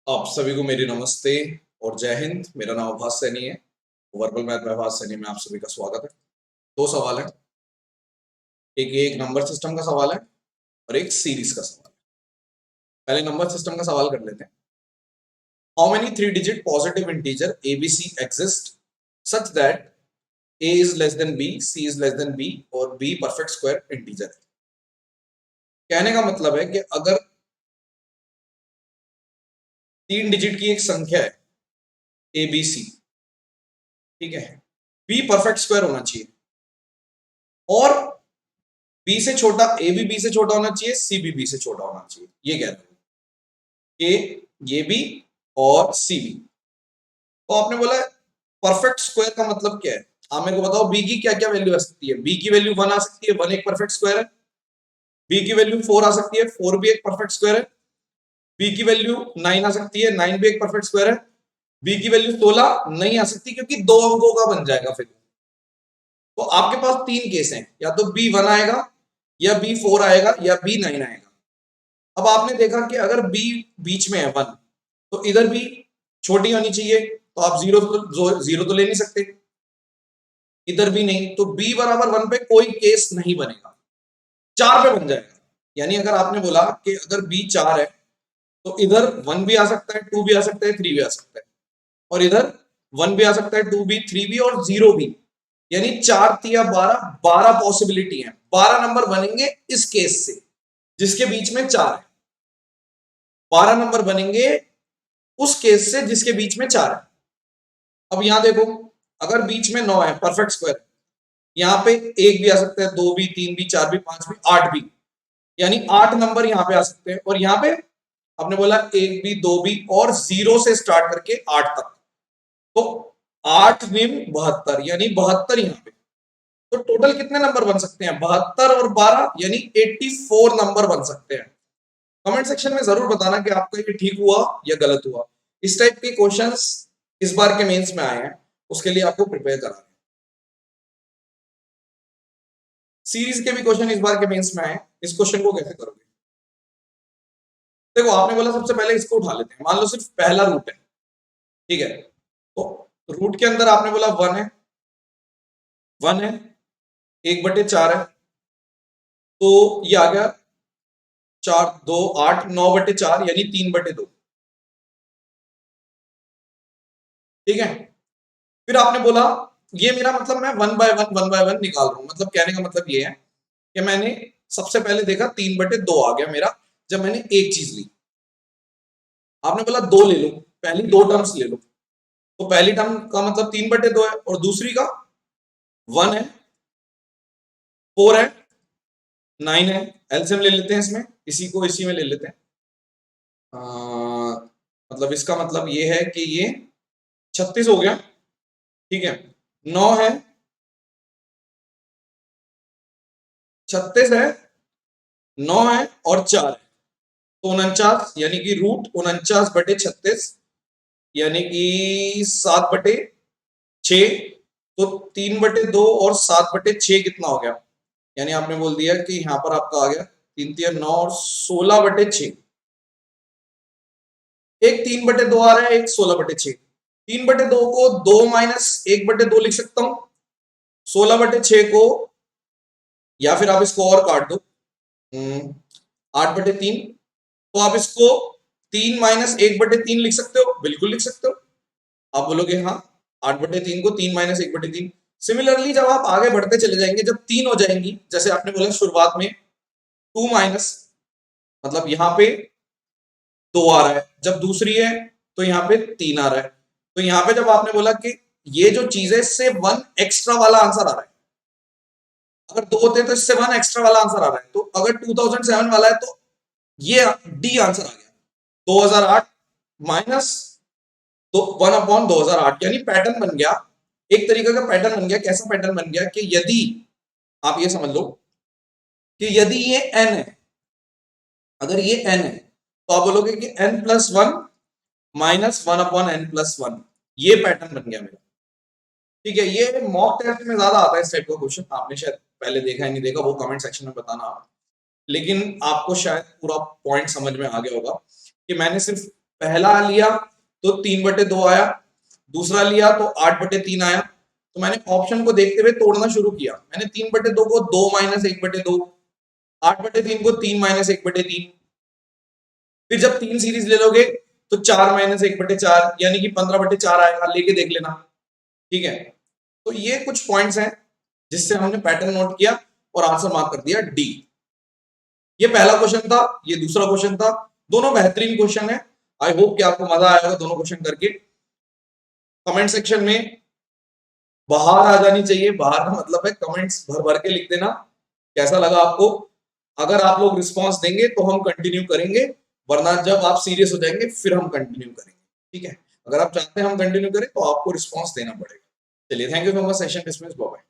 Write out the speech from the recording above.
आप सभी को मेरी नमस्ते और जय हिंद। मेरा नाम आभास सैनी है। वर्बल मैथ में आभास सैनी में आप सभी का स्वागत है। दो सवाल है, एक नंबर सिस्टम का सवाल है और एक सीरीज का सवाल है। पहले नंबर सिस्टम का सवाल कर लेते हैं। How many 3 digit positive integer ABC exist such that A is less than B, C is less than B और B परफेक्ट स्क्वायर इंटीजर है। कहने का मतलब है कि अगर 3 डिजिट की एक संख्या है ABC, ठीक है, B परफेक्ट स्क्वायर होना चाहिए और बी से छोटा, ए भी बी से छोटा होना चाहिए, सी भी बी से छोटा होना चाहिए। ये कह रहे हैं कि ये भी और सी भी। तो आपने बोला परफेक्ट स्क्वायर का मतलब क्या है? आप मेरे को बताओ बी की क्या क्या वैल्यू आ सकती है। बी की वैल्यू 1 आ सकती है, 1 एक परफेक्ट स्क्वायर है। बी की वैल्यू 4 आ सकती है, 4 भी एक परफेक्ट स्क्वायर है। बी की वैल्यू 9 आ सकती है, 9 भी एक परफेक्ट स्क्वायर है। बी की वैल्यू 16 नहीं आ सकती क्योंकि 2 अंकों का बन जाएगा फिर। तो आपके पास 3 केस हैं, या तो बी 1 आएगा, या बी 4 आएगा, या बी 9 आएगा। अब आपने देखा कि अगर बी बीच में है 1, तो इधर भी छोटी होनी चाहिए, तो आप जीरो तो ले नहीं सकते, इधर भी नहीं, तो बी बराबर 1 पे कोई केस नहीं बनेगा, 4 पे बन जाएगा। यानी अगर आपने बोला कि अगर बी 4 है तो इधर 1 भी आ सकता है, 2 भी आ सकता है, 3 भी आ सकता है, और इधर 1 भी आ सकता है, 2 भी, 3 भी और 0 भी। यानी 4 तिया 12, 12 पॉसिबिलिटी है, 12 नंबर बनेंगे इस केस से जिसके बीच में 4 है। 12 नंबर बनेंगे उस केस से जिसके बीच में 4 है। अब यहां देखो, अगर बीच में 9 है, परफेक्ट स्क्वायर, यहां पे 1 भी आ सकता है, 2 भी, 3 भी, 4 भी, 5 भी, 8 भी। यानी 8 नंबर यहां पे आ सकते हैं। और यहां पे आपने बोला 1 भी, 2 भी और 0 से स्टार्ट करके 8 तक, तो 8 निम 72, यानी 72 यहां पे। तो टोटल कितने नंबर बन सकते हैं? 72 और 12 यानी 84 नंबर बन सकते हैं। कमेंट सेक्शन में जरूर बताना कि आपका ये ठीक हुआ या गलत हुआ। इस टाइप के क्वेश्चंस इस बार के मेंस में आए हैं, उसके लिए आपको प्रिपेयर करा रहे हैं। सीरीज के भी क्वेश्चन इस बार के मेंस में आए हैं, इस क्वेश्चन को कैसे करोगे? देखो, आपने बोला सबसे पहले इसको उठा लेते हैं। मान लो सिर्फ पहला रूट है, ठीक है, तो रूट के अंदर आपने बोला 1 है, 1 है, 1/4 है, तो ये आ गया 4 2 8, 9/4 यानी 3/2, ठीक है। फिर आपने बोला ये मेरा मतलब मैं 1/1 निकाल रहा हूं। मतलब कहने का मतलब ये है कि मैंने सबसे पहले देखा 3/2 आ गया मेरा जब मैंने एक चीज ली। आपने बोला 2 ले लो, पहली 2 टर्म्स ले लो, तो पहली टर्म का मतलब 3/2 है और दूसरी का 1 है, 4 है, 9 है। एलसीएम ले लेते हैं इसमें, इसी को इसी में ले लेते हैं। मतलब इसका मतलब ये है कि ये 36 हो गया, ठीक है। 9 है, 36 है, 9 है और 4 है, तो 49, यानी कि रूट 49/36, यानी कि 7/6। तो 3/2 और 7/6 कितना हो गया? यानी आपने बोल दिया कि यहां पर आपका आ गया 3 3 9 और 16/6। एक 3/2 आ रहा है, एक 16/6। 3/2 को 2 - 1/2 लिख सकता हूं, 16/6 को, या फिर आप इसको और काट दो, 8/3। तो आप इसको 3 - 1/3 लिख सकते हो, बिल्कुल लिख सकते हो। आप बोलोगे हाँ, 8/3 को 3 - 1/3। सिमिलरली जब आप आगे बढ़ते चले जाएंगे, जब 3 हो जाएंगी, जैसे आपने बोला शुरुआत में 2 माइनस, मतलब यहां पे 2 आ रहा है, जब दूसरी है तो यहाँ पे 3 आ रहा है। तो यहाँ पे जब आपने बोला कि ये जो चीज है इससे 1 एक्स्ट्रा वाला आंसर आ रहा है, अगर 2 होते तो इससे 1 एक्स्ट्रा वाला आंसर आ रहा है, तो अगर 2007 वाला है तो ये डी आंसर आ गया, 2008 माइनस तो 1/2008, यानी पैटर्न बन गया, एक तरीके का पैटर्न बन गया। कैसा पैटर्न बन गया कि यदि आप ये समझ लो कि यदि ये n है, अगर ये n है, तो आप बोलोगे कि n+1 - 1/n+1, ये पैटर्न बन गया मेरा, ठीक है। ये मॉक टेस्ट में ज्यादा आता है इस टाइप का क्वेश्चन, आपने शायद पहले देखा है नहीं देखा, वो कमेंट सेक्शन में बताना आप। लेकिन आपको शायद पूरा पॉइंट समझ में आ गया होगा कि मैंने सिर्फ पहला लिया तो 3/2 आया, दूसरा लिया तो 8/3 आया। तो मैंने ऑप्शन को देखते हुए तोड़ना शुरू किया। मैंने 3/2 को 2 - 1/2, 8/3 को 3 - 1/3। फिर जब 3 सीरीज ले लोगे तो 4 - 1/4 यानी कि 15/4 आएगा, लेके देख लेना। ठीक है, तो ये कुछ पॉइंट्स हैं जिससे हमने पैटर्न नोट किया और आंसर मार्क कर दिया डी। ये पहला क्वेश्चन था, ये दूसरा क्वेश्चन था। दोनों बेहतरीन क्वेश्चन है। आई होप कि आपको मजा आएगा दोनों क्वेश्चन करके। कमेंट सेक्शन में बाहर आ जानी चाहिए, बाहर का मतलब है कमेंट्स भर भर के लिख देना कैसा लगा आपको। अगर आप लोग रिस्पांस देंगे तो हम कंटिन्यू करेंगे, वरना जब आप सीरियस हो जाएंगे फिर हम कंटिन्यू करेंगे। ठीक है, अगर आप चाहते हैं हम कंटिन्यू करें तो आपको रिस्पांस देना पड़ेगा। चलिए, thank you so much. Session dismiss, bye bye.